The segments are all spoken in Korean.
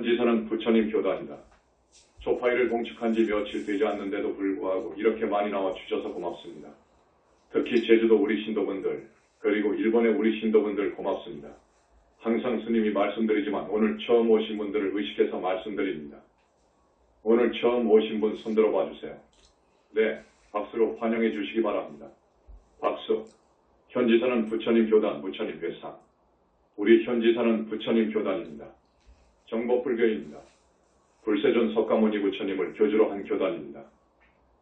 현지사는 부처님 교단이다. 초파이를 봉축한 지 며칠 되지 않는데도 불구하고 이렇게 많이 나와 주셔서 고맙습니다. 특히 제주도 우리 신도분들, 그리고 일본의 우리 신도분들 고맙습니다. 항상 스님이 말씀드리지만 오늘 처음 오신 분들을 의식해서 말씀드립니다. 오늘 처음 오신 분 손들어 봐주세요. 네, 박수로 환영해 주시기 바랍니다. 박수. 현지사는 부처님 교단, 부처님 회상. 우리 현지사는 부처님 교단입니다. 정법불교입니다. 불세존 석가모니 부처님을 교주로 한 교단입니다.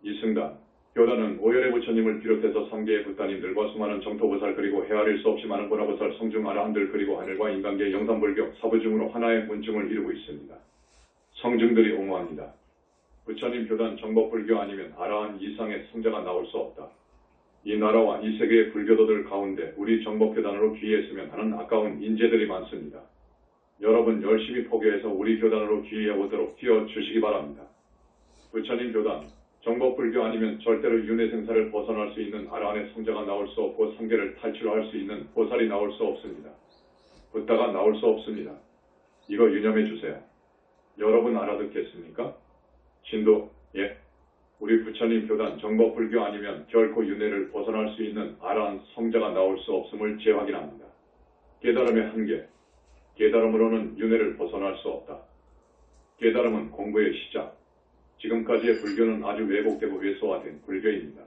이승단, 교단은 오열의 부처님을 비롯해서 3개의 부따님들과 수많은 정토보살 그리고 헤아릴 수 없이 많은 보라보살 성중 아라한들 그리고 하늘과 인간계 영산불교 사부중으로 하나의 문중을 이루고 있습니다. 성중들이 옹호합니다. 부처님 교단 정법불교 아니면 아라한 이상의 성자가 나올 수 없다. 이 나라와 이 세계의 불교도들 가운데 우리 정법교단으로 귀의했으면 하는 아까운 인재들이 많습니다. 여러분 열심히 포교해서 우리 교단으로 귀의해 오도록 띄워주시기 바랍니다. 부처님 교단, 정법불교 아니면 절대로 윤회생사를 벗어날 수 있는 아라한의 성자가 나올 수 없고 삼계를 탈출할 수 있는 보살이 나올 수 없습니다. 붓다가 나올 수 없습니다. 이거 유념해 주세요. 여러분 알아듣겠습니까? 신도, 예. 우리 부처님 교단 정법불교 아니면 결코 윤회를 벗어날 수 있는 아라한 성자가 나올 수 없음을 재확인합니다. 깨달음의 한계. 깨달음으로는 윤회를 벗어날 수 없다. 깨달음은 공부의 시작. 지금까지의 불교는 아주 왜곡되고 왜소화된 불교입니다.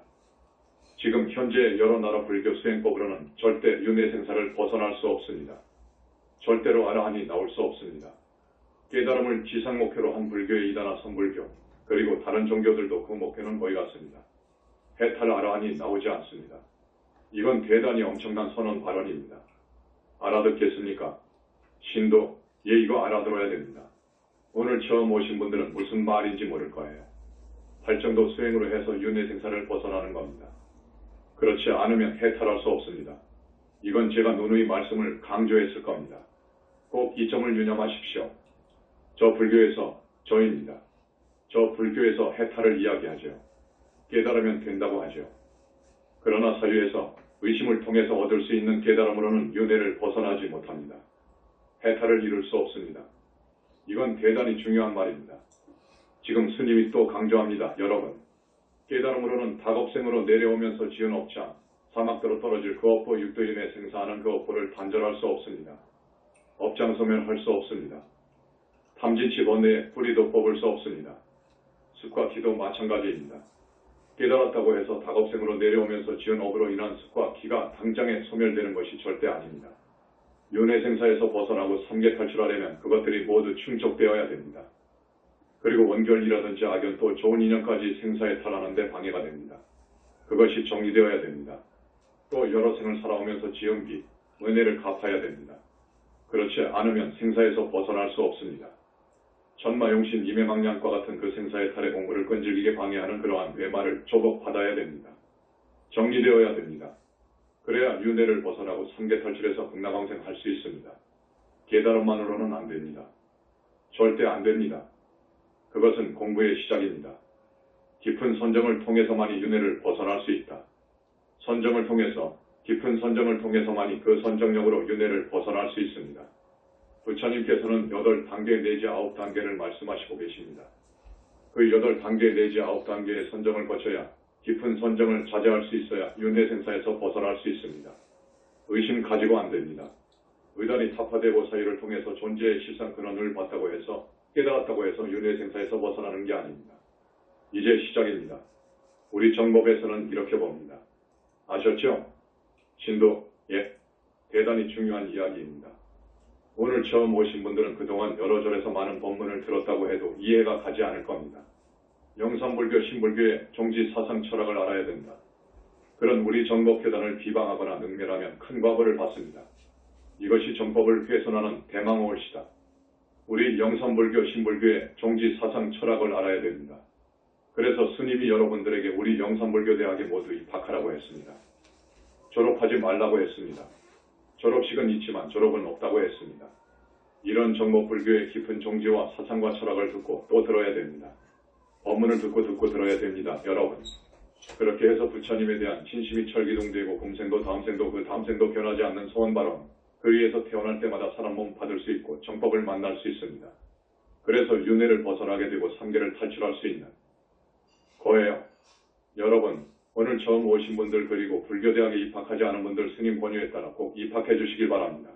지금 현재 여러 나라 불교 수행법으로는 절대 윤회 생사를 벗어날 수 없습니다. 절대로 아라한이 나올 수 없습니다. 깨달음을 지상 목표로 한 불교의 이단화 선불교, 그리고 다른 종교들도 그 목표는 거의 같습니다. 해탈 아라한이 나오지 않습니다. 이건 대단히 엄청난 선언 발언입니다. 알아듣겠습니까? 신도, 예, 이거 알아들어야 됩니다. 오늘 처음 오신 분들은 무슨 말인지 모를 거예요. 팔정도 수행으로 해서 윤회 생사를 벗어나는 겁니다. 그렇지 않으면 해탈할 수 없습니다. 이건 제가 누누이 말씀을 강조했을 겁니다. 꼭 이 점을 유념하십시오. 저 불교에서 저입니다. 저 불교에서 해탈을 이야기하죠. 깨달으면 된다고 하죠. 그러나 사유에서 의심을 통해서 얻을 수 있는 깨달음으로는 윤회를 벗어나지 못합니다. 해탈을 이룰 수 없습니다. 이건 대단히 중요한 말입니다. 지금 스님이 또 강조합니다. 여러분, 깨달음으로는 다겁생으로 내려오면서 지은 업장, 사막도로 떨어질 그 업보 육도인에 생사하는 그 업보를 단절할 수 없습니다. 업장 소멸할 수 없습니다. 탐진치 번뇌에 뿌리도 뽑을 수 없습니다. 습과 기도 마찬가지입니다. 깨달았다고 해서 다겁생으로 내려오면서 지은 업으로 인한 습과 기가 당장에 소멸되는 것이 절대 아닙니다. 윤회 생사에서 벗어나고 삼계 탈출하려면 그것들이 모두 충족되어야 됩니다. 그리고 원결이라든지 악연 또 좋은 인연까지 생사에 탈하는 데 방해가 됩니다. 그것이 정리되어야 됩니다. 또 여러 생을 살아오면서 지은 빚, 은혜를 갚아야 됩니다. 그렇지 않으면 생사에서 벗어날 수 없습니다. 천마용신 임해망량과 같은 그 생사의 탈의 공부를 끈질기게 방해하는 그러한 외마를 조복받아야 됩니다. 정리되어야 됩니다. 그래야 윤회를 벗어나고 삼계 탈출해서 극락왕생 할 수 있습니다. 깨달음만으로는 안 됩니다. 절대 안 됩니다. 그것은 공부의 시작입니다. 깊은 선정을 통해서만이 윤회를 벗어날 수 있다. 선정을 통해서, 깊은 선정을 통해서만이 그 선정력으로 윤회를 벗어날 수 있습니다. 부처님께서는 8단계 내지 9단계를 말씀하시고 계십니다. 그 8단계 내지 9단계의 선정을 거쳐야 깊은 선정을 자제할 수 있어야 윤회 생사에서 벗어날 수 있습니다. 의심 가지고 안 됩니다. 의단이 타파되고 사유를 통해서 존재의 실상 근원을 봤다고 해서 깨달았다고 해서 윤회 생사에서 벗어나는 게 아닙니다. 이제 시작입니다. 우리 정법에서는 이렇게 봅니다. 아셨죠? 신도, 예, 대단히 중요한 이야기입니다. 오늘 처음 오신 분들은 그동안 여러 절에서 많은 법문을 들었다고 해도 이해가 가지 않을 겁니다. 영산불교, 신불교의 종지 사상 철학을 알아야 된다. 그런 우리 정법교단을 비방하거나 능멸하면 큰 과보를 받습니다. 이것이 정법을 훼손하는 대망호올시다. 우리 영산불교, 신불교의 종지 사상 철학을 알아야 됩니다. 그래서 스님이 여러분들에게 우리 영산불교 대학에 모두 입학하라고 했습니다. 졸업하지 말라고 했습니다. 졸업식은 있지만 졸업은 없다고 했습니다. 이런 정법불교의 깊은 종지와 사상과 철학을 듣고 또 들어야 됩니다. 법문을 듣고 들어야 됩니다. 여러분. 그렇게 해서 부처님에 대한 진심이 철기둥되고 금생도 다음생도 그 다음생도 변하지 않는 소원 발언, 그 위에서 태어날 때마다 사람 몸 받을 수 있고 정법을 만날 수 있습니다. 그래서 윤회를 벗어나게 되고 삼계를 탈출할 수 있는 거예요. 여러분, 오늘 처음 오신 분들 그리고 불교대학에 입학하지 않은 분들 스님 권유에 따라 꼭 입학해 주시길 바랍니다.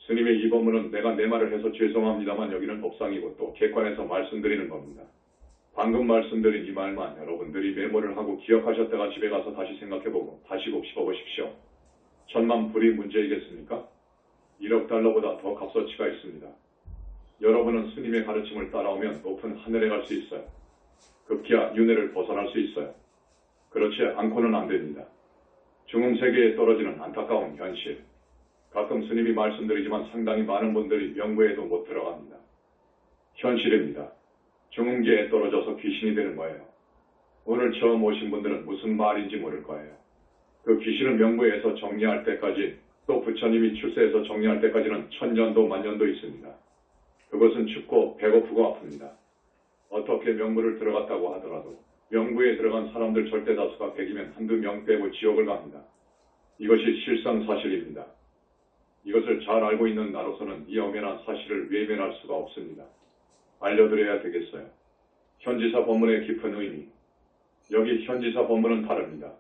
스님의 이 법문은 내가 내 말을 해서 죄송합니다만 여기는 법상이고 또 객관에서 말씀드리는 겁니다. 방금 말씀드린 이 말만 여러분들이 메모를 하고 기억하셨다가 집에 가서 다시 생각해보고 다시 곱씹어보십시오. 1000만 불이 문제이겠습니까? 1억 달러보다 더 값어치가 있습니다. 여러분은 스님의 가르침을 따라오면 높은 하늘에 갈 수 있어요. 급기야 윤회를 벗어날 수 있어요. 그렇지 않고는 안 됩니다. 중흥세계에 떨어지는 안타까운 현실. 가끔 스님이 말씀드리지만 상당히 많은 분들이 명부에도 못 들어갑니다. 현실입니다. 중흥계에 떨어져서 귀신이 되는 거예요. 오늘 처음 오신 분들은 무슨 말인지 모를 거예요. 그 귀신을 명부에서 정리할 때까지 또 부처님이 출세해서 정리할 때까지는 1000년도 만년도 있습니다. 그것은 춥고 배고프고 아픕니다. 어떻게 명부를 들어갔다고 하더라도 명부에 들어간 사람들 절대 다수가 100이면 한두 명 빼고 지옥을 갑니다. 이것이 실상사실입니다. 이것을 잘 알고 있는 나로서는 이 엄연한 사실을 외면할 수가 없습니다. 알려드려야 되겠어요. 현지사 법문의 깊은 의미. 여기 현지사 법문은 다릅니다.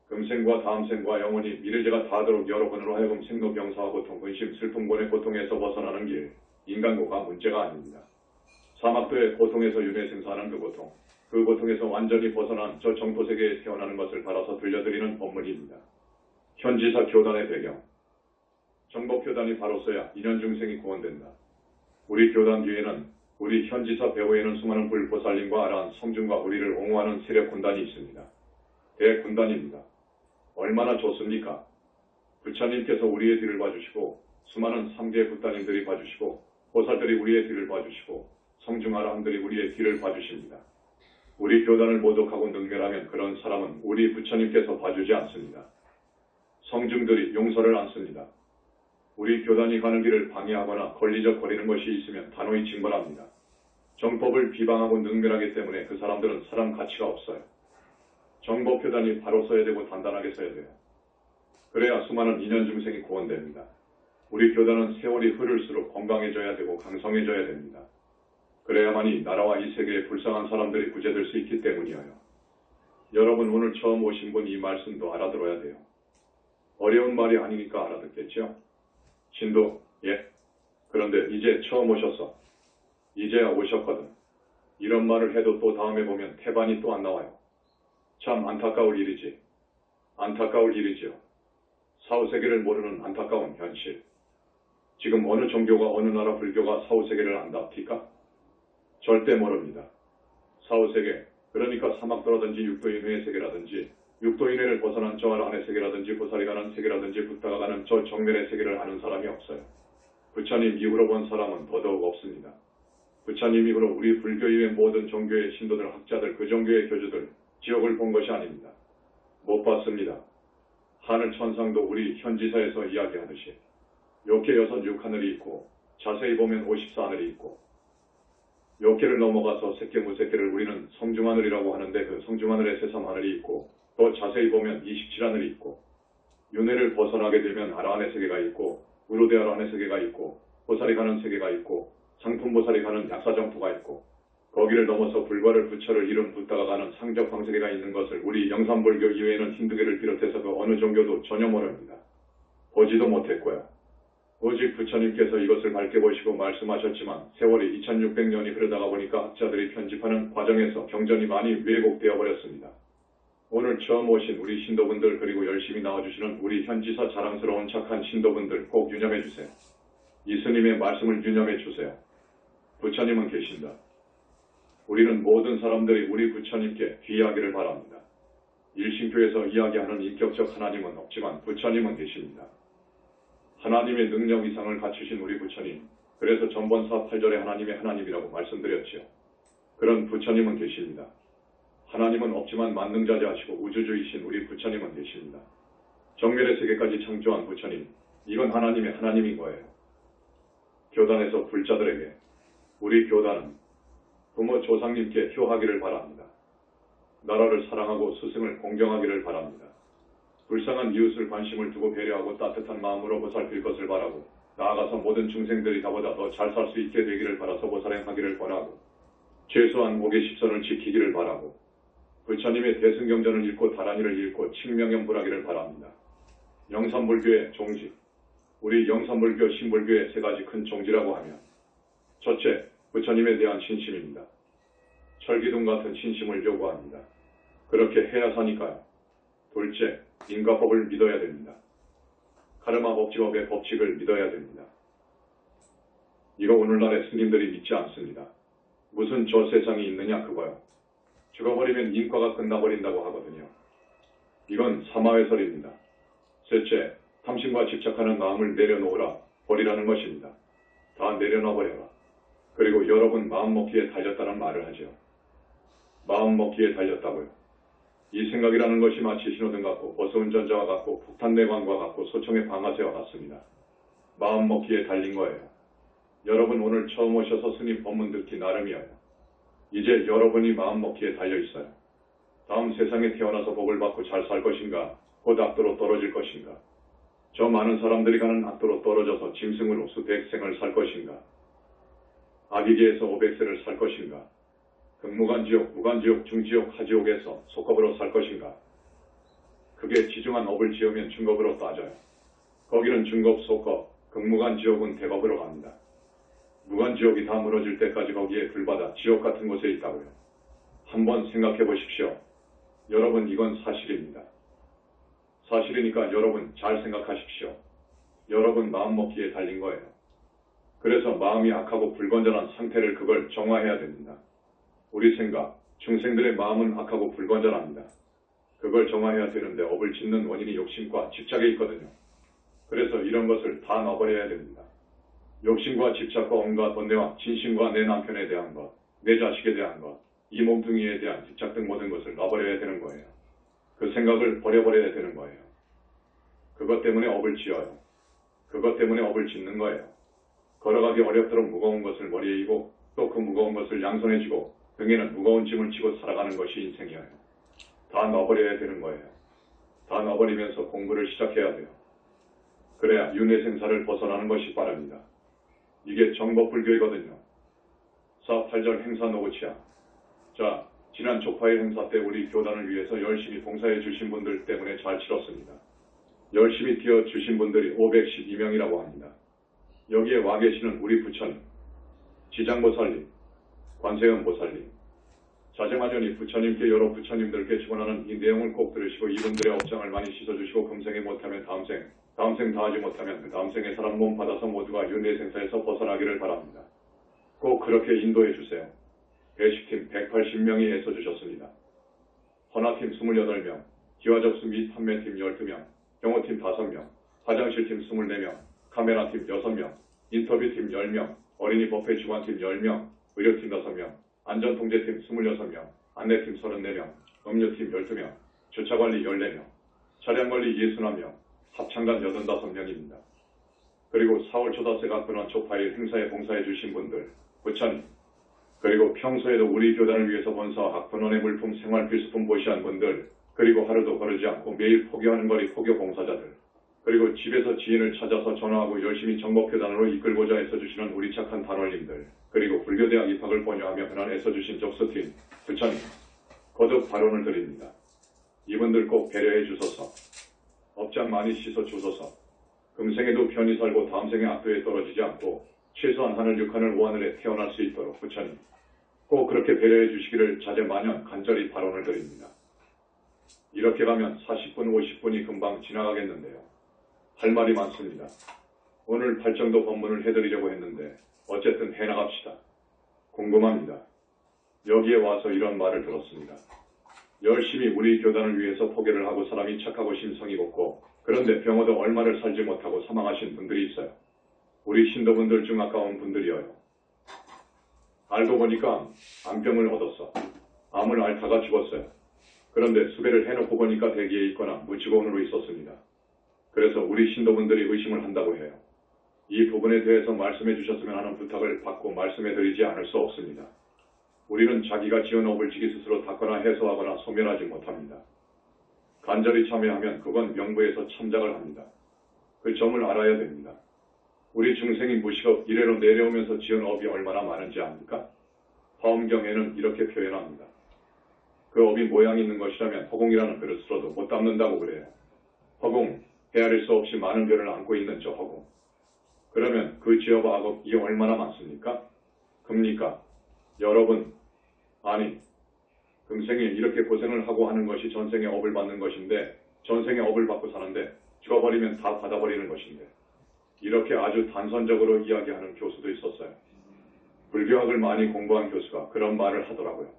금생과 다음생과 영원히 미래제가 다하도록 여러분으로 하여금 생로병사와 고통, 근심, 슬픔, 고뇌, 고통에서 벗어나는 길, 인간고가 문제가 아닙니다. 사막도의 고통에서 윤회 생사하는 그 고통에서 완전히 벗어난 저 정토세계에 태어나는 것을 바라서 들려드리는 법문입니다. 현지사 교단의 배경. 정법교단이 바로서야 인연중생이 구원된다. 우리 교단 뒤에는 우리 현지사 배후에는 수많은 불보살님과 아라한 성중과 우리를 옹호하는 세력군단이 있습니다. 대군단입니다. 얼마나 좋습니까? 부처님께서 우리의 뒤를 봐주시고 수많은 3개 굿단님들이 봐주시고 보살들이 우리의 뒤를 봐주시고 성중아라함들이 우리의 뒤를 봐주십니다. 우리 교단을 모독하고 능멸하면 그런 사람은 우리 부처님께서 봐주지 않습니다. 성중들이 용서를 않습니다. 우리 교단이 가는 길을 방해하거나 걸리적거리는 것이 있으면 단호히 징벌합니다. 정법을 비방하고 능멸하기 때문에 그 사람들은 사람 가치가 없어요. 정법교단이 바로 서야 되고 단단하게 서야 돼요. 그래야 수많은 인연중생이 구원됩니다. 우리 교단은 세월이 흐를수록 건강해져야 되고 강성해져야 됩니다. 그래야만이 나라와 이 세계에 불쌍한 사람들이 구제될 수 있기 때문이에요. 여러분 오늘 처음 오신 분 이 말씀도 알아들어야 돼요. 어려운 말이 아니니까 알아듣겠죠? 신도, 예. 그런데 이제 처음 오셨어. 이제야 오셨거든. 이런 말을 해도 또 다음에 보면 태반이 또 안 나와요. 참 안타까울 일이지. 안타까울 일이지요. 사후세계를 모르는 안타까운 현실. 지금 어느 종교가 어느 나라 불교가 사후세계를 안답니까? 절대 모릅니다. 사후세계, 그러니까 사막도라든지 육도인회의 세계라든지 육도인회를 벗어난 저 아란의 세계라든지 보살이 가는 세계라든지 부다가 가는 저 정멸의 세계를 아는 사람이 없어요. 부처님 이후로 본 사람은 더더욱 없습니다. 부처님 이후로 우리 불교 이외 모든 종교의 신도들, 학자들, 그 종교의 교주들 지옥을 본 것이 아닙니다. 못 봤습니다. 하늘 천상도 우리 현지사에서 이야기하듯이 욕계 6하늘이 있고 자세히 보면 54하늘이 있고 욕계를 넘어가서 색계 무색계를 우리는 성중하늘이라고 하는데 그 성중하늘에 새삼하늘이 있고 또 자세히 보면 27하늘이 있고 윤회를 벗어나게 되면 아라한의 세계가 있고 우르데 아라한의 세계가 있고 보살이 가는 세계가 있고 상품보살이 가는 약사정토가 있고 거기를 넘어서 불과를 부처를 이룬 부다가 가는 상적방세계가 있는 것을 우리 영산불교 이외에는 힌두교를 비롯해서 그 어느 종교도 전혀 모릅니다. 보지도 못했고요. 오직 부처님께서 이것을 밝게 보시고 말씀하셨지만 세월이 2600년이 흐르다가 보니까 학자들이 편집하는 과정에서 경전이 많이 왜곡되어 버렸습니다. 오늘 처음 오신 우리 신도분들 그리고 열심히 나와주시는 우리 현지사 자랑스러운 착한 신도분들 꼭 유념해 주세요. 이 스님의 말씀을 유념해 주세요. 부처님은 계신다. 우리는 모든 사람들이 우리 부처님께 귀하기를 바랍니다. 일신교에서 이야기하는 인격적 하나님은 없지만 부처님은 계십니다. 하나님의 능력 이상을 갖추신 우리 부처님, 그래서 전번사 8절에 하나님의 하나님이라고 말씀드렸지요. 그런 부처님은 계십니다. 하나님은 없지만 만능자재하시고 우주주이신 우리 부처님은 계십니다. 정멸의 세계까지 창조한 부처님, 이건 하나님의 하나님인 거예요. 교단에서 불자들에게 우리 교단은 부모 조상님께 효하기를 바랍니다. 나라를 사랑하고 스승을 공경하기를 바랍니다. 불쌍한 이웃을 관심을 두고 배려하고 따뜻한 마음으로 보살필 것을 바라고 나아가서 모든 중생들이 다보다 더 잘 살 수 있게 되기를 바라서 보살행하기를 권하고 최소한 5개 10선을 지키기를 바라고 부처님의 대승경전을 읽고 다란이를 읽고 칭명염불하기를 바랍니다. 영산불교의 종지, 우리 영산불교 신불교의 세 가지 큰 종지라고 하면 첫째, 부처님에 대한 신심입니다. 철기둥 같은 신심을 요구합니다. 그렇게 해야 사니까요. 둘째, 인과법을 믿어야 됩니다. 카르마 법칙업의 법칙을 믿어야 됩니다. 이거 오늘날의 스님들이 믿지 않습니다. 무슨 저 세상이 있느냐 그거요. 죽어버리면 인과가 끝나버린다고 하거든요. 이건 사마회설입니다. 셋째, 탐심과 집착하는 마음을 내려놓으라, 버리라는 것입니다. 다 내려놔버려라. 그리고 여러분 마음먹기에 달렸다는 말을 하죠. 마음먹기에 달렸다고요. 이 생각이라는 것이 마치 신호등 같고 버스운전자와 같고 폭탄 내관과 같고 소총의 방아쇠와 같습니다. 마음먹기에 달린 거예요. 여러분 오늘 처음 오셔서 스님 법문 듣기 나름이에요. 이제 여러분이 마음먹기에 달려있어요. 다음 세상에 태어나서 복을 받고 잘 살 것인가, 곧 악도로 떨어질 것인가. 저 많은 사람들이 가는 악도로 떨어져서 짐승으로 수백 생을 살 것인가. 아기계에서 500세를 살 것인가. 극무간지옥, 무간지옥, 중지옥, 하지옥에서 속겁으로 살 것인가. 그게 지중한 업을 지으면 중겁으로 따져요. 거기는 중겁, 속겁, 극무간지옥은 대겁으로 갑니다. 무간지옥이 다 무너질 때까지 거기에 불바다, 지옥 같은 곳에 있다고요. 한번 생각해 보십시오. 여러분 이건 사실입니다. 사실이니까 여러분 잘 생각하십시오. 여러분 마음먹기에 달린 거예요. 그래서 마음이 악하고 불건전한 상태를 그걸 정화해야 됩니다. 우리 생각, 중생들의 마음은 악하고 불건전합니다. 그걸 정화해야 되는데 업을 짓는 원인이 욕심과 집착에 있거든요. 그래서 이런 것을 다 놔버려야 됩니다. 욕심과 집착과 온갖 번뇌와 진심과 내 남편에 대한 것, 내 자식에 대한 것, 이 몸뚱이에 대한 집착 등 모든 것을 놔버려야 되는 거예요. 그 생각을 버려버려야 되는 거예요. 그것 때문에 업을 지어요. 그것 때문에 업을 짓는 거예요. 걸어가기 어렵도록 무거운 것을 머리에 이고 또 그 무거운 것을 양손에 쥐고 등에는 무거운 짐을 지고 살아가는 것이 인생이에요. 다 놔버려야 되는 거예요. 다 놔버리면서 공부를 시작해야 돼요. 그래야 윤회생사를 벗어나는 것이 빠릅니다. 이게 정법불교이거든요. 4.8절 행사 노고치야. 자, 지난 족파일 행사 때 우리 교단을 위해서 열심히 봉사해 주신 분들 때문에 잘 치렀습니다. 열심히 뛰어주신 분들이 512명이라고 합니다. 여기에 와 계시는 우리 부처님, 지장보살님, 관세음보살님, 자제마녀니 부처님께 여러 부처님들께 축원하는 이 내용을 꼭 들으시고 이분들의 업장을 많이 씻어주시고 금생에 못하면 다음 생 다 하지 못하면 그 다음 생에 사람 몸 받아서 모두가 윤회생사에서 벗어나기를 바랍니다. 꼭 그렇게 인도해 주세요. 배식팀 180명이 애써주셨습니다. 헌화팀 28명, 기와접수 및 판매팀 12명, 경호팀 5명, 화장실팀 24명, 카메라팀 6명, 인터뷰팀 10명, 어린이 법회 주관팀 10명, 의료팀 5명, 안전통제팀 26명, 안내팀 34명, 음료팀 12명, 주차관리 14명, 차량관리 61명, 합창단 85명입니다. 그리고 4월 초다세가 근원 족파일 행사에 봉사해 주신 분들, 부처님, 그리고 평소에도 우리 교단을 위해서 본사와 학근원의 물품, 생활 필수품 보시한 분들, 그리고 하루도 거르지 않고 매일 포교하는 거리 포교 봉사자들, 그리고 집에서 지인을 찾아서 전화하고 열심히 정법교단으로 이끌고자 애써주시는 우리 착한 단원님들, 그리고 불교대학 입학을 권유하며 흔한 애써주신 적수팀, 부처님, 거듭 발언을 드립니다. 이분들 꼭 배려해 주소서, 업장 많이 씻어 주소서, 금생에도 편히 살고 다음 생에 악도에 떨어지지 않고 최소한 하늘 6하늘 5하늘에 태어날 수 있도록 부처님, 꼭 그렇게 배려해 주시기를 자제만연 간절히 발언을 드립니다. 이렇게 가면 40분, 50분이 금방 지나가겠는데요. 할 말이 많습니다. 오늘 팔정도 법문을 해드리려고 했는데 어쨌든 해나갑시다. 궁금합니다. 여기에 와서 이런 말을 들었습니다. 열심히 우리 교단을 위해서 포교를 하고 사람이 착하고 심성이 곱고 그런데 병어도 얼마를 살지 못하고 사망하신 분들이 있어요. 우리 신도분들 중 아까운 분들이어요. 알고 보니까 암병을 얻었어. 암을 앓다가 죽었어요. 그런데 수배를 해놓고 보니까 대기에 있거나 무치고원으로 있었습니다. 그래서 우리 신도분들이 의심을 한다고 해요. 이 부분에 대해서 말씀해 주셨으면 하는 부탁을 받고 말씀해 드리지 않을 수 없습니다. 우리는 자기가 지은 업을 지기 스스로 닦거나 해소하거나 소멸하지 못합니다. 간절히 참여하면 그건 명부에서 참작을 합니다. 그 점을 알아야 됩니다. 우리 중생이 무식업 이래로 내려오면서 지은 업이 얼마나 많은지 압니까? 화엄경에는 이렇게 표현합니다. 그 업이 모양이 있는 것이라면 허공이라는 그릇으로도 못 담는다고 그래요. 허공, 헤아릴 수 없이 많은 별을 안고 있는 저 허공. 그러면 그 지업 악업이 얼마나 많습니까? 겁니까? 여러분, 아니, 금생에 이렇게 고생을 하고 하는 것이 전생의 업을 받는 것인데, 전생의 업을 받고 사는데 죽어버리면 다 받아버리는 것인데, 이렇게 아주 단선적으로 이야기하는 교수도 있었어요. 불교학을 많이 공부한 교수가 그런 말을 하더라고요.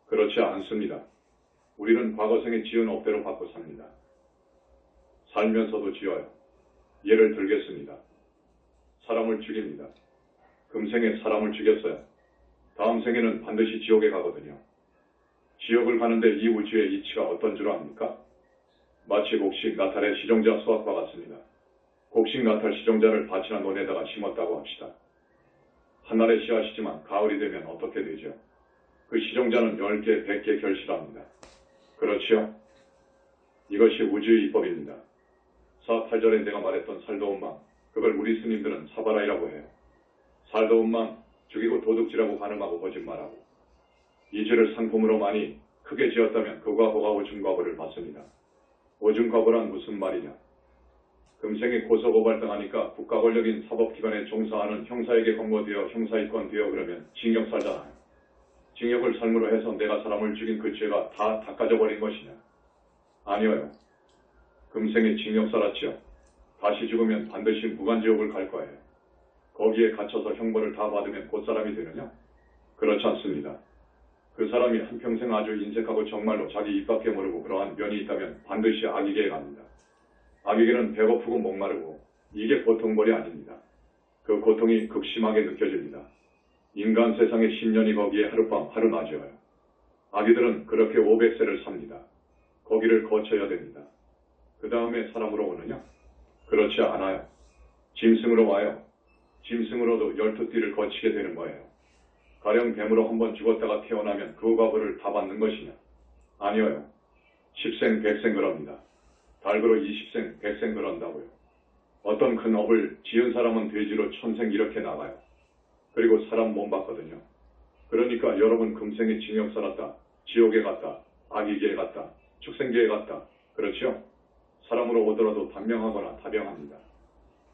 그렇지 않습니다. 우리는 과거생에 지은 업대로 받고 삽니다. 살면서도 지어요. 예를 들겠습니다. 사람을 죽입니다. 금생에 사람을 죽였어요. 다음 생에는 반드시 지옥에 가거든요. 지옥을 가는데 이 우주의 이치가 어떤 줄 압니까? 마치 곡식 나탈의 시종자 수확과 같습니다. 곡식 나탈 시종자를 밭이나 논에다가 심었다고 합시다. 한날의 씨앗이지만 가을이 되면 어떻게 되죠? 그 시종자는 10개, 100개 결실합니다. 그렇지요? 이것이 우주의 이법입니다. 4.8절에 내가 말했던 살도운 맘, 그걸 우리 스님들은 사바라이라고 해요. 살도운 맘, 죽이고 도둑질하고 간음하고 거짓말하고 이 죄를 상품으로 많이 크게 지었다면 그가 보가 오줌과벌을 받습니다. 오줌과벌은 무슨 말이냐? 금생에 고소고발당하니까 국가 권력인 사법기관에 종사하는 형사에게 검거되어 형사입건되어 그러면 징역 살잖아요. 징역을 삶으로 해서 내가 사람을 죽인 그 죄가 다 닦아져 버린 것이냐? 아니어요. 금생에 징역 살았지요. 다시 죽으면 반드시 무간지옥을 갈 거예요. 거기에 갇혀서 형벌을 다 받으면 곧 사람이 되느냐? 그렇지 않습니다. 그 사람이 한평생 아주 인색하고 정말로 자기 입 밖에 모르고 그러한 면이 있다면 반드시 악이계에 갑니다. 악이계는 배고프고 목마르고 이게 보통 벌이 아닙니다. 그 고통이 극심하게 느껴집니다. 인간 세상의 10년이 거기에 하룻밤 하루낮이어요. 아기들은 그렇게 500세를 삽니다. 거기를 거쳐야 됩니다. 그 다음에 사람으로 오느냐? 그렇지 않아요. 짐승으로 와요. 짐승으로도 12띠를 거치게 되는 거예요. 가령 뱀으로 한번 죽었다가 태어나면 그 과보를 다 받는 것이냐? 아니어요. 10생, 100생 그럽니다. 닭으로 20생, 100생 그런다고요. 어떤 큰 업을 지은 사람은 돼지로 천생 이렇게 나가요. 그리고 사람 몸 받거든요. 그러니까 여러분 금생에 징역 살았다, 지옥에 갔다, 악이계에 갔다, 축생계에 갔다. 그렇죠? 사람으로 오더라도 단명하거나 다병합니다.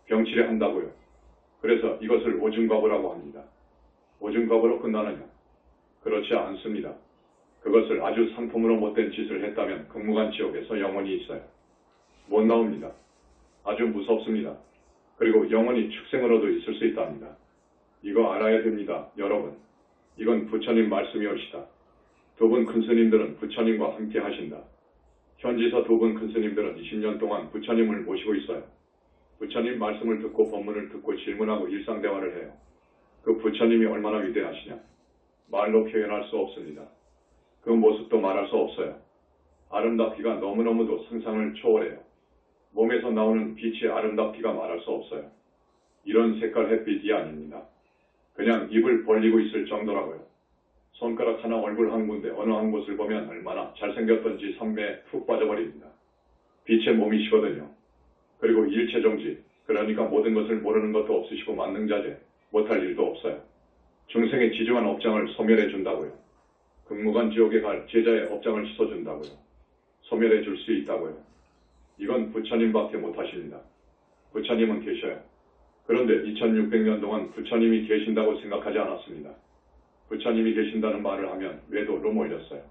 병치레 한다고요. 그래서 이것을 오줌과보라고 합니다. 오줌과보로 끝나느냐? 그렇지 않습니다. 그것을 아주 상품으로 못된 짓을 했다면 극무간 지옥에서 영원히 있어요. 못 나옵니다. 아주 무섭습니다. 그리고 영원히 축생으로도 있을 수 있답니다. 이거 알아야 됩니다, 여러분. 이건 부처님 말씀이옵시다. 두 분 큰 스님들은 부처님과 함께 하신다. 현지서 두 분 큰 스님들은 20년 동안 부처님을 모시고 있어요. 부처님 말씀을 듣고 법문을 듣고 질문하고 일상대화를 해요. 그 부처님이 얼마나 위대하시냐? 말로 표현할 수 없습니다. 그 모습도 말할 수 없어요. 아름답기가 너무너무도 상상을 초월해요. 몸에서 나오는 빛이 아름답기가 말할 수 없어요. 이런 색깔 햇빛이 아닙니다. 그냥 입을 벌리고 있을 정도라고요. 손가락 하나 얼굴 한 군데 어느 한 곳을 보면 얼마나 잘생겼던지 선매에 푹 빠져버립니다. 빛의 몸이시거든요. 그리고 일체정지, 그러니까 모든 것을 모르는 것도 없으시고 만능자재, 못할 일도 없어요. 중생의 지중한 업장을 소멸해 준다고요. 극무간 지옥에 갈 제자의 업장을 씻어준다고요. 소멸해 줄 수 있다고요. 이건 부처님밖에 못하십니다. 부처님은 계셔요. 그런데 2600년 동안 부처님이 계신다고 생각하지 않았습니다. 부처님이 계신다는 말을 하면 외도로 몰렸어요.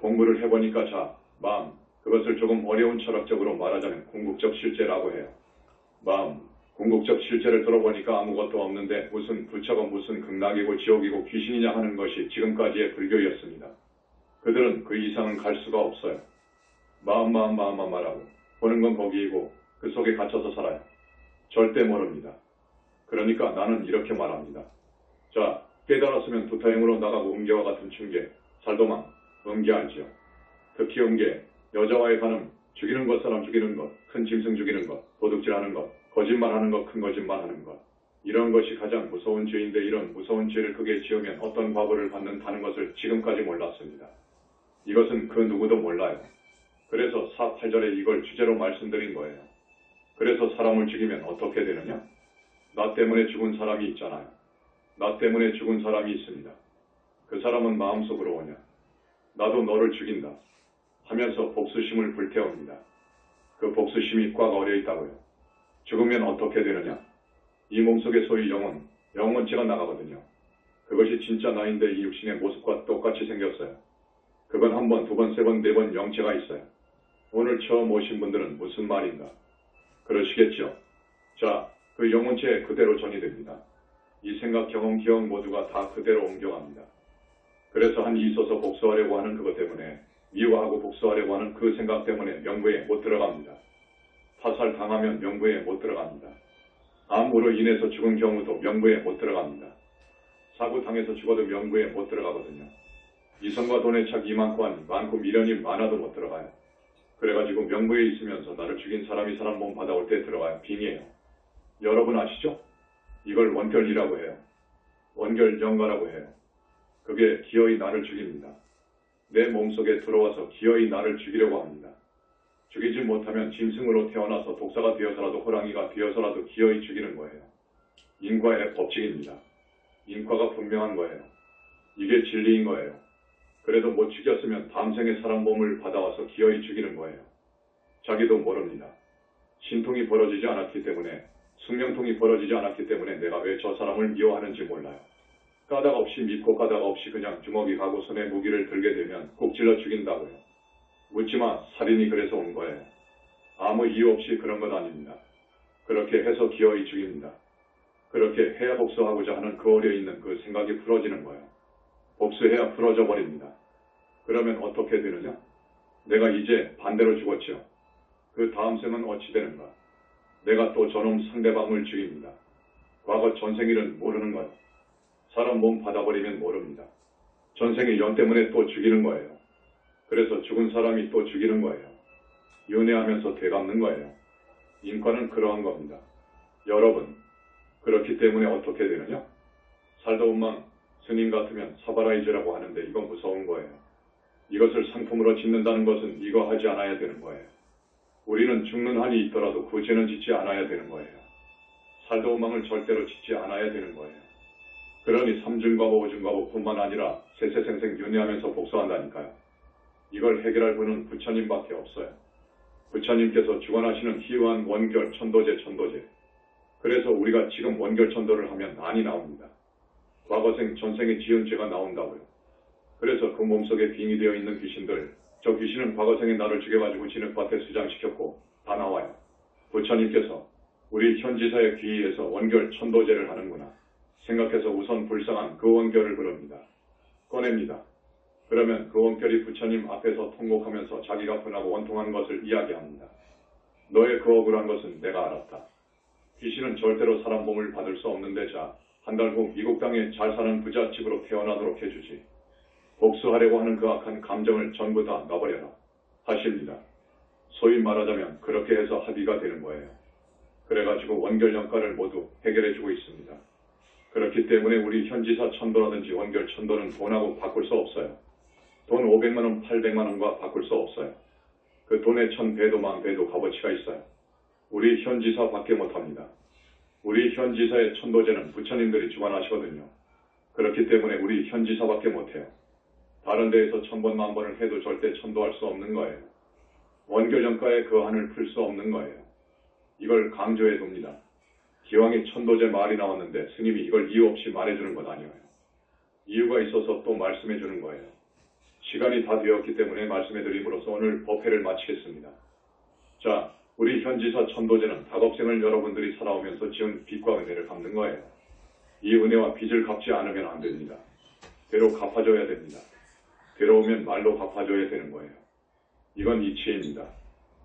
공부를 해보니까 마음, 그것을 조금 어려운 철학적으로 말하자면 궁극적 실제라고 해요. 마음, 궁극적 실제를 들어보니까 아무것도 없는데 무슨 부처가 무슨 극락이고 지옥이고 귀신이냐 하는 것이 지금까지의 불교였습니다. 그들은 그 이상은 갈 수가 없어요. 마음만 말하고 보는 건 거기이고 그 속에 갇혀서 살아요. 절대 모릅니다. 그러니까 나는 이렇게 말합니다. 자, 깨달았으면 두타행으로 나가고 음계와 같은 춘계, 살도망, 음계 알지요? 특히 음계, 여자와의 간음, 죽이는 것, 사람 죽이는 것, 큰 짐승 죽이는 것, 도둑질하는 것, 거짓말하는 것, 큰 거짓말하는 것. 이런 것이 가장 무서운 죄인데 이런 무서운 죄를 크게 지으면 어떤 과보를 받는다는 것을 지금까지 몰랐습니다. 이것은 그 누구도 몰라요. 그래서 4.8절에 이걸 주제로 말씀드린 거예요. 그래서 사람을 죽이면 어떻게 되느냐? 나 때문에 죽은 사람이 있잖아요. 나 때문에 죽은 사람이 있습니다. 그 사람은 마음속으로 오냐. 나도 너를 죽인다. 하면서 복수심을 불태웁니다. 그 복수심이 꽉 어려 있다고요. 죽으면 어떻게 되느냐. 이 몸속의 소위 영혼체가 나가거든요. 그것이 진짜 나인데 이 육신의 모습과 똑같이 생겼어요. 그건 한 번, 두 번, 세 번, 네 번 영체가 있어요. 오늘 처음 오신 분들은 무슨 말인가? 그러시겠죠. 자, 그 영혼체에 그대로 전이 됩니다. 이 생각, 경험, 기억 모두가 다 그대로 옮겨갑니다. 그래서 한이 있어서 복수하려고 하는 그것 때문에, 미워하고 복수하려고 하는 그 생각 때문에 명부에 못 들어갑니다. 타살당하면 명부에 못 들어갑니다. 암으로 인해서 죽은 경우도 명부에 못 들어갑니다. 사고당해서 죽어도 명부에 못 들어가거든요. 이성과 돈의 착이 많고 미련이 많아도 못 들어가요. 그래가지고 명부에 있으면서 나를 죽인 사람이 사람 몸 받아올 때 들어가요. 빙이에요. 여러분 아시죠? 이걸 원결이라고 해요. 원결영가라고 해요. 그게 기어이 나를 죽입니다. 내 몸속에 들어와서 기어이 나를 죽이려고 합니다. 죽이지 못하면 짐승으로 태어나서 독사가 되어서라도 호랑이가 되어서라도 기어이 죽이는 거예요. 인과의 법칙입니다. 인과가 분명한 거예요. 이게 진리인 거예요. 그래도 못 죽였으면 다음 생에 사람 몸을 받아와서 기어이 죽이는 거예요. 자기도 모릅니다. 신통이 벌어지지 않았기 때문에, 숙명통이 벌어지지 않았기 때문에 내가 왜 저 사람을 미워하는지 몰라요. 까닭 없이 믿고 까닭 없이 그냥 주먹이 가고 손에 무기를 들게 되면 꼭 찔러 죽인다고요. 묻지마, 살인이 그래서 온 거예요. 아무 이유 없이 그런 건 아닙니다. 그렇게 해서 기어이 죽입니다. 그렇게 해야 복수하고자 하는 그 어려 있는 그 생각이 풀어지는 거예요. 복수해야 풀어져 버립니다. 그러면 어떻게 되느냐? 내가 이제 반대로 죽었죠. 그 다음 생은 어찌 되는가? 내가 또 저놈 상대방을 죽입니다. 과거 전생일은 모르는 거예요. 사람 몸 받아버리면 모릅니다. 전생의 연 때문에 또 죽이는 거예요. 그래서 죽은 사람이 또 죽이는 거예요. 윤회하면서 되갚는 거예요. 인과는 그러한 겁니다. 여러분, 그렇기 때문에 어떻게 되느냐? 살다 온망 스님 같으면 사바라이즈라고 하는데 이건 무서운 거예요. 이것을 상품으로 짓는다는 것은 이거 하지 않아야 되는 거예요. 우리는 죽는 한이 있더라도 그 죄는 짓지 않아야 되는 거예요. 살다 온망을 절대로 짓지 않아야 되는 거예요. 그러니 삼중과보 오중과보뿐만 아니라 세세생생 윤회하면서 복수한다니까요. 이걸 해결할 분은 부처님밖에 없어요. 부처님께서 주관하시는 희유한 원결 천도제. 그래서 우리가 지금 원결 천도를 하면 안이 나옵니다. 과거생 전생에 지은 죄가 나온다고요. 그래서 그 몸속에 빙이 되어 있는 귀신들, 저 귀신은 과거생에 나를 죽여가지고 진흙밭에 수장시켰고 다 나와요. 부처님께서 우리 현지사의 귀의에서 원결 천도제를 하는구나 생각해서 우선 불쌍한 그 원결을 부릅니다. 꺼냅니다. 그러면 그 원결이 부처님 앞에서 통곡하면서 자기가 분하고 원통한 것을 이야기합니다. 너의 그 억울한 것은 내가 알았다. 귀신은 절대로 사람 몸을 받을 수 없는데 자, 한 달 후 미국 땅에 잘 사는 부잣집으로 태어나도록 해주지. 복수하려고 하는 그 악한 감정을 전부 다 놔버려라 하십니다. 소위 말하자면 그렇게 해서 합의가 되는 거예요. 그래가지고 원결영가를 모두 해결해주고 있습니다. 그렇기 때문에 우리 현지사 천도라든지 원결 천도는 돈하고 바꿀 수 없어요. 돈 500만원, 800만원과 바꿀 수 없어요. 그 돈의 1000배도 10,000배도 값어치가 있어요. 우리 현지사 밖에 못합니다. 우리 현지사의 천도제는 부처님들이 주관하시거든요. 그렇기 때문에 우리 현지사밖에 못해요. 다른 데에서 1000번, 10,000번을 해도 절대 천도할 수 없는 거예요. 원결영가의 그 한을 풀 수 없는 거예요. 이걸 강조해 둡니다. 기왕에 천도제 말이 나왔는데 스님이 이걸 이유 없이 말해주는 건 아니에요. 이유가 있어서 또 말씀해 주는 거예요. 시간이 다 되었기 때문에 말씀해 드림으로써 오늘 법회를 마치겠습니다. 자, 우리 현지사 천도제는 다겁생을 여러분들이 살아오면서 지은 빚과 은혜를 갚는 거예요. 이 은혜와 빚을 갚지 않으면 안 됩니다. 되로 갚아줘야 됩니다. 되로오면 말로 갚아줘야 되는 거예요. 이건 이치입니다.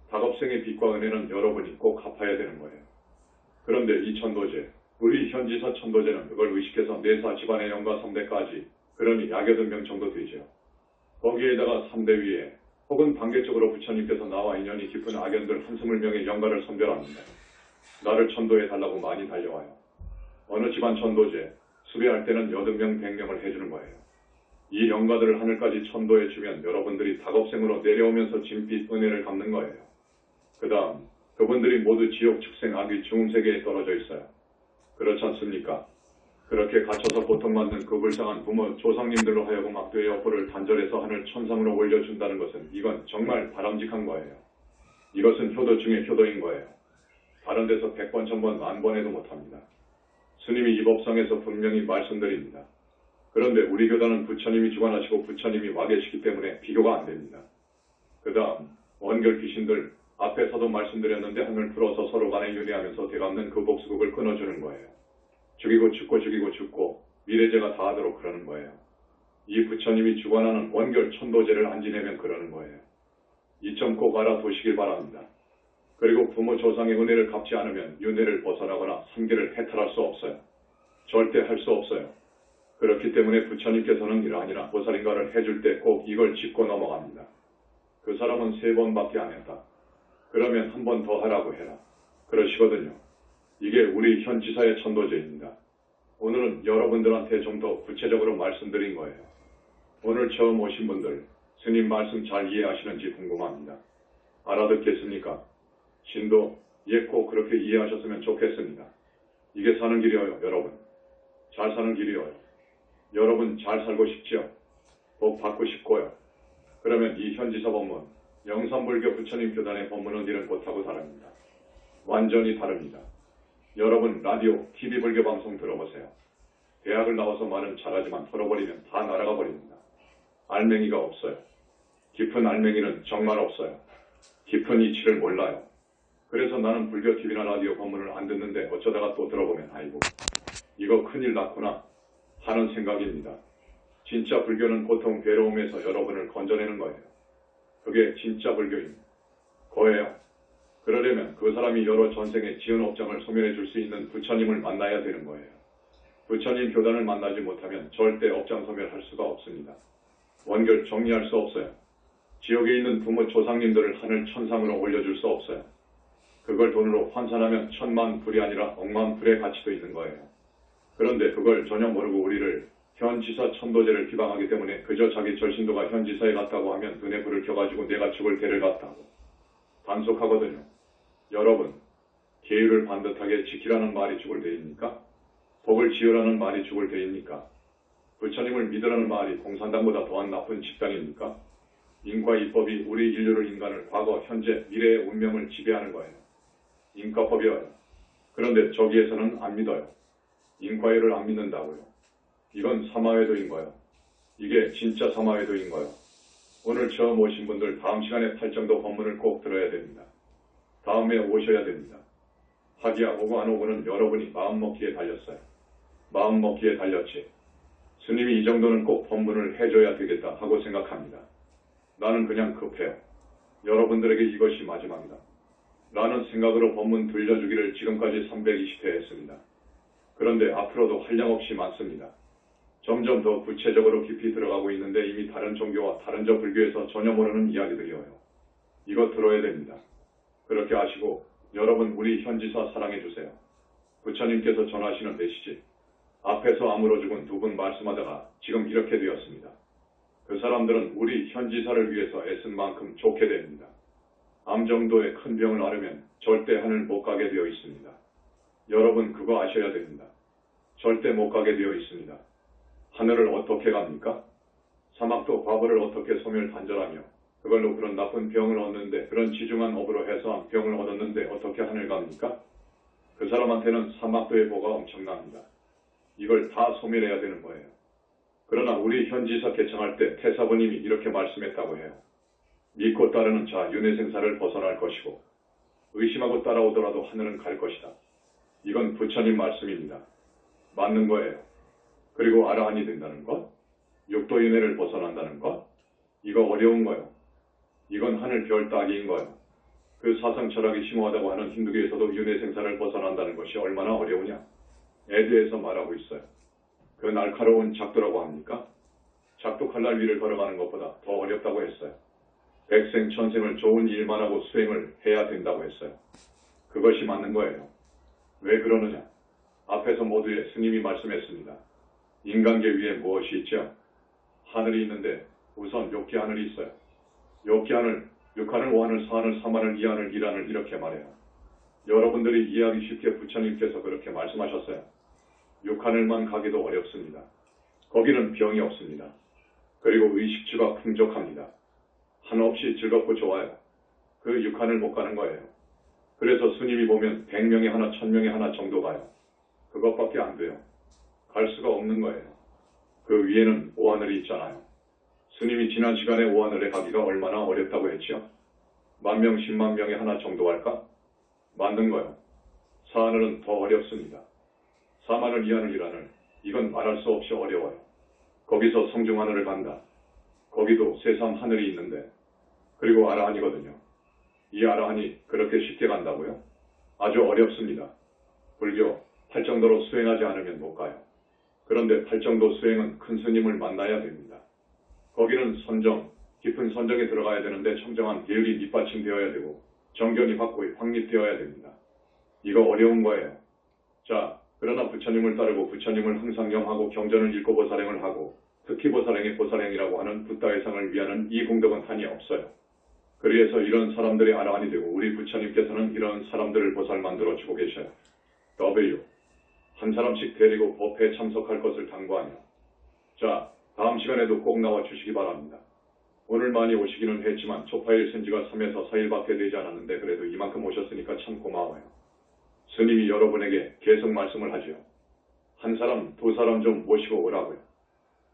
다겁생의 빚과 은혜는 여러분이 꼭 갚아야 되는 거예요. 그런데 이 천도제, 우리 현지사 천도제는 그걸 의식해서 내사 집안의 영가 3대까지, 그러니 약여든 명 정도 되죠. 거기에다가 3대 위에 혹은 반개적으로 부처님께서 나와 인연이 깊은 악연들 한스물 명의 영가를 선별합니다. 나를 천도해달라고 많이 달려와요. 어느 집안 천도제, 수배할 때는 80명, 100명을 해주는 거예요. 이 영가들을 하늘까지 천도해주면 여러분들이 다겁생으로 내려오면서 진빛 은혜를 갚는 거예요. 그 다음 그분들이 모두 지옥, 축생, 악귀, 중음세계에 떨어져 있어요. 그렇지 않습니까? 그렇게 갇혀서 고통받는 그 불쌍한 부모 조상님들로 하여금 악도의 여포를 단절해서 하늘 천상으로 올려준다는 것은 이건 정말 바람직한 거예요. 이것은 효도 중에 효도인 거예요. 다른 데서 100번, 1000번, 10,000번 해도 못합니다. 스님이 이 법상에서 분명히 말씀드립니다. 그런데 우리 교단은 부처님이 주관하시고 부처님이 와 계시기 때문에 비교가 안 됩니다. 그 다음 원결 귀신들 앞에서도 말씀드렸는데 한을 풀어서 서로 간에 윤회하면서 되갚는 그 복수극을 끊어주는 거예요. 죽이고 죽고 죽이고 죽고 미래제가 다 하도록 그러는 거예요. 이 부처님이 주관하는 원결 천도제를 안 지내면 그러는 거예요. 이 점 꼭 알아두시길 바랍니다. 그리고 부모 조상의 은혜를 갚지 않으면 윤회를 벗어나거나 삼계를 해탈할 수 없어요. 절대 할 수 없어요. 그렇기 때문에 부처님께서는 이러하니라 보살인가를 해줄 때 꼭 이걸 짚고 넘어갑니다. 그 사람은 3번밖에 안 했다. 그러면 한 번 더 하라고 해라. 그러시거든요. 이게 우리 현지사의 천도제입니다. 오늘은 여러분들한테 좀 더 구체적으로 말씀드린 거예요. 오늘 처음 오신 분들 스님 말씀 잘 이해하시는지 궁금합니다. 알아듣겠습니까? 신도 꼭 그렇게 이해하셨으면 좋겠습니다. 이게 사는 길이에요, 여러분. 잘 사는 길이에요. 여러분 잘 살고 싶지요? 복 받고 싶고요. 그러면 이 현지사 법문, 영산불교 부처님 교단의 법문은 이런 곳하고 다릅니다. 완전히 다릅니다. 여러분 라디오, TV 불교 방송 들어보세요. 대학을 나와서 말은 잘하지만 털어버리면 다 날아가 버립니다. 알맹이가 없어요. 깊은 알맹이는 정말 없어요. 깊은 이치를 몰라요. 그래서 나는 불교 TV나 라디오 법문을 안 듣는데 어쩌다가 또 들어보면 아이고 이거 큰일 났구나 하는 생각입니다. 진짜 불교는 고통 괴로움에서 여러분을 건져내는 거예요. 그게 진짜 불교입니다. 거예요. 그러려면 그 사람이 여러 전생의 지은 업장을 소멸해 줄 수 있는 부처님을 만나야 되는 거예요. 부처님 교단을 만나지 못하면 절대 업장 소멸할 수가 없습니다. 원결 정리할 수 없어요. 지옥에 있는 부모 조상님들을 하늘 천상으로 올려줄 수 없어요. 그걸 돈으로 환산하면 1000만 불이 아니라 억만 불의 가치도 있는 거예요. 그런데 그걸 전혀 모르고 우리를 현지사 천도제를 비방하기 때문에 그저 자기 절신도가 현지사에 갔다고 하면 눈에 불을 켜가지고 내가 죽을 때를 갔다고 단속하거든요. 여러분, 계율을 반듯하게 지키라는 말이 죽을 때입니까? 복을 지으라는 말이 죽을 때입니까? 부처님을 믿으라는 말이 공산당보다 더한 나쁜 집단입니까? 인과 이법이 우리 인류를 인간을 과거, 현재, 미래의 운명을 지배하는 거예요. 인과법이어요. 그런데 저기에서는 안 믿어요. 인과율을 안 믿는다고요. 이건 사마외도인 거예요. 이게 진짜 사마외도인 거예요. 오늘 처음 오신 분들 다음 시간에 탈정도 법문을 꼭 들어야 됩니다. 다음에 오셔야 됩니다. 하기야 오고 안 오고는 여러분이 마음먹기에 달렸어요. 마음먹기에 달렸지. 스님이 이 정도는 꼭 법문을 해줘야 되겠다 하고 생각합니다. 나는 그냥 급해요. 여러분들에게 이것이 마지막이다. 라는 생각으로 법문 들려주기를 지금까지 320회 했습니다. 그런데 앞으로도 한량없이 많습니다. 점점 더 구체적으로 깊이 들어가고 있는데 이미 다른 종교와 다른 저 불교에서 전혀 모르는 이야기들이어요. 이거 들어야 됩니다. 그렇게 아시고 여러분 우리 현지사 사랑해주세요. 부처님께서 전하시는 메시지. 앞에서 아물어 죽은 두 분 말씀하다가 지금 이렇게 되었습니다. 그 사람들은 우리 현지사를 위해서 애쓴 만큼 좋게 됩니다. 암 정도의 큰 병을 앓으면 절대 하늘 못 가게 되어 있습니다. 여러분 그거 아셔야 됩니다. 절대 못 가게 되어 있습니다. 하늘을 어떻게 갑니까? 사막도 과거를 어떻게 소멸 단절하며 그걸로 그런 나쁜 병을 얻는데 그런 지중한 업으로 해서 병을 얻었는데 어떻게 하늘 갑니까? 그 사람한테는 사막도의 보가 엄청납니다. 이걸 다 소멸해야 되는 거예요. 그러나 우리 현지사 개창할 때 태사부님이 이렇게 말씀했다고 해요. 믿고 따르는 자 윤회생사를 벗어날 것이고 의심하고 따라오더라도 하늘은 갈 것이다. 이건 부처님 말씀입니다. 맞는 거예요. 그리고 아라한이 된다는 것, 육도윤회를 벗어난다는 것, 이거 어려운 거예요. 이건 하늘 별 따기인 거예요. 그 사상 철학이 심오하다고 하는 힌두교에서도 윤회생사를 벗어난다는 것이 얼마나 어려우냐. 에 대해서 말하고 있어요. 그 날카로운 작도라고 합니까? 작도 칼날 위를 걸어가는 것보다 더 어렵다고 했어요. 백생 천생을 좋은 일만 하고 수행을 해야 된다고 했어요. 그것이 맞는 거예요. 왜 그러느냐? 앞에서 모두의 스님이 말씀했습니다. 인간계 위에 무엇이 있죠? 하늘이 있는데 우선 욕기 하늘이 있어요. 욕기 하늘, 6하늘, 5하늘, 4하늘, 3하늘, 2하늘, 1하늘 이렇게 말해요. 여러분들이 이해하기 쉽게 부처님께서 그렇게 말씀하셨어요. 육하늘만 가기도 어렵습니다. 거기는 병이 없습니다. 그리고 의식주가 풍족합니다. 한없이 즐겁고 좋아요. 그 육하늘 못 가는 거예요. 그래서 스님이 보면 100명에 하나, 1000명에 하나 정도 가요. 그것밖에 안 돼요. 갈 수가 없는 거예요. 그 위에는 오하늘이 있잖아요. 스님이 지난 시간에 오하늘에 가기가 얼마나 어렵다고 했죠? 10,000명, 10만 명에 하나 정도 갈까? 맞는 거요. 사하늘은 더 어렵습니다. 4만을 이하늘이라늘, 이건 말할 수 없이 어려워요. 거기서 성중하늘을 간다. 거기도 세상 하늘이 있는데, 그리고 아라한이거든요. 이 아라한이 그렇게 쉽게 간다고요? 아주 어렵습니다. 불교, 팔정도로 수행하지 않으면 못 가요. 그런데 팔정도 수행은 큰 스님을 만나야 됩니다. 거기는 선정, 깊은 선정에 들어가야 되는데 청정한 계율이 밑받침되어야 되고 정견이 확고히 확립되어야 됩니다. 이거 어려운 거예요. 자, 그러나 부처님을 따르고 부처님을 항상 염하고 경전을 읽고 보살행을 하고 특히 보살행의 보살행이라고 하는 붓다회상을 위하는 이 공덕은 한이 없어요. 그래서 이런 사람들이 아라한이 되고 우리 부처님께서는 이런 사람들을 보살 만들어 주고 계셔요. W. 한 사람씩 데리고 법회에 참석할 것을 당부하며. 자, 다음 시간에도 꼭 나와 주시기 바랍니다. 오늘 많이 오시기는 했지만 초파일 센지가 3에서 4일밖에 되지 않았는데 그래도 이만큼 오셨으니까 참 고마워요. 스님이 여러분에게 계속 말씀을 하죠. 한 사람, 두 사람 좀 모시고 오라고요.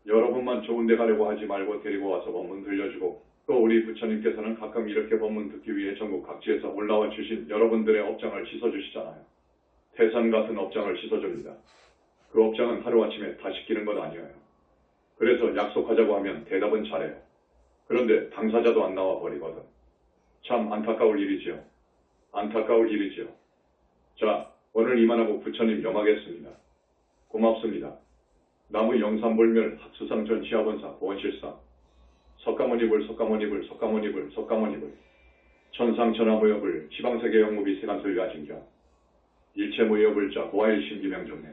여러분만 좋은 데 가려고 하지 말고 데리고 와서 법문 들려주고 또 우리 부처님께서는 가끔 이렇게 법문 듣기 위해 전국 각지에서 올라와 주신 여러분들의 업장을 씻어주시잖아요. 태산 같은 업장을 씻어줍니다. 그 업장은 하루아침에 다 씻기는 건 아니에요. 그래서 약속하자고 하면 대답은 잘해요. 그런데 당사자도 안 나와 버리거든. 참 안타까울 일이지요. 안타까울 일이지요. 자, 오늘 이만하고 부처님 염하겠습니다. 고맙습니다. 나무 영산불멸 합수상전 시아본사 보원실상 석가모니불 석가모니불 석가모니불 석가모니불 천상천하무여불 지방세계 영무비 세간설유아진경 일체무여불자 고아일심기명종래